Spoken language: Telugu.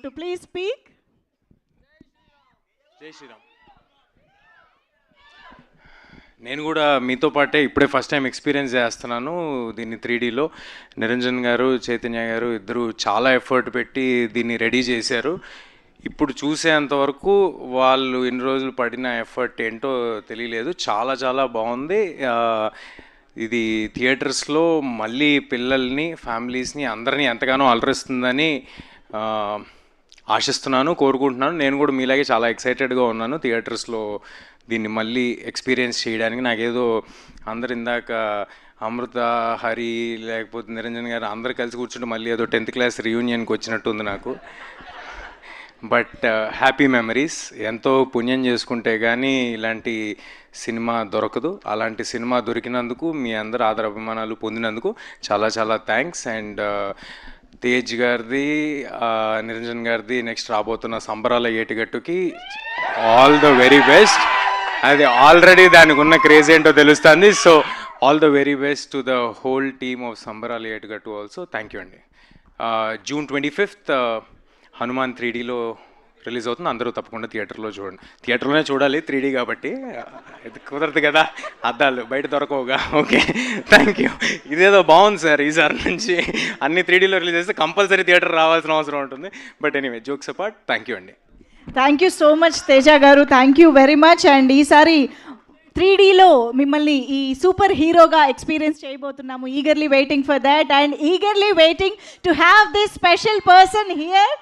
to please speak. జై శ్రీరామ్. నేను కూడా మీతో పాటే ఇప్పుడే ఫస్ట్ టైం ఎక్స్పీరియన్స్ చేస్తున్నాను దీన్ని 3Dలో. నిరంజన్ గారు, చైతన్య గారు ఇద్దరు చాలా ఎఫర్ట్ పెట్టి దీన్ని రెడీ చేశారు. ఇప్పుడు చూసేంతవరకు వాళ్ళు ఇన్ని రోజులు పడిన ఎఫర్ట్ ఏంటో తెలియలేదు. చాలా చాలా బాగుంది. ఇది థియేటర్స్లో మళ్ళీ పిల్లల్ని, ఫ్యామిలీస్ని అందరినీ ఎంతగానో అలరిస్తుందని ఆశిస్తున్నాను, కోరుకుంటున్నాను. నేను కూడా మీలాగే చాలా ఎక్సైటెడ్గా ఉన్నాను థియేటర్స్లో దీన్ని మళ్ళీ ఎక్స్పీరియన్స్ చేయడానికి. నాకేదో అందరు ఇందాక అమృత, హరి, లేకపోతే నిరంజన్ గారు అందరు కలిసి కూర్చుంటే మళ్ళీ ఏదో 10th క్లాస్ రీయూనియన్కి వచ్చినట్టు ఉంది నాకు. But happy memories. ఎంతో పుణ్యం చేసుకుంటే కానీ ఇలాంటి సినిమా దొరకదు. అలాంటి సినిమా దొరికినందుకు, మీ అందరు ఆదరాభిమానాలు పొందినందుకు చాలా చాలా థ్యాంక్స్. అండ్ తేజ్ గారిది, నిరంజన్ గారిది నెక్స్ట్ రాబోతున్న సంబరాల ఏటిగట్టుకి ఆల్ ద వెరీ బెస్ట్. అది ఆల్రెడీ దానికి ఉన్న క్రేజ్ ఏంటో తెలుస్తుంది. So all the very best to the whole team of సంబరాల ఏటిగట్టు ఆల్సో. థ్యాంక్ యూ అండి. June 25th హనుమాన్ 3Dలో రిలీజ్ అవుతుంది. అందరూ తప్పకుండా థియేటర్లో చూడండి. థియేటర్లోనే చూడాలి, 3D కాబట్టి. ఇది కుదరదు కదా, అద్దాలు బయట దొరకవుగా. Okay, thank you. ఇదేదో బాగుంది సార్, ఈసారి నుంచి అన్ని 3Dలో రిలీజ్ చేస్తే కంపల్సరీ థియేటర్ రావాల్సిన అవసరం ఉంటుంది. But anyway, jokes apart, thank you అండి. Thank you so much Teja గారు, thank you very much. And ఈసారి 3Dలో మిమ్మల్ని ఈ సూపర్ హీరోగా ఎక్స్పీరియన్స్ చేయబోతున్నాము. Eagerly waiting for that and eagerly waiting to have this special person here.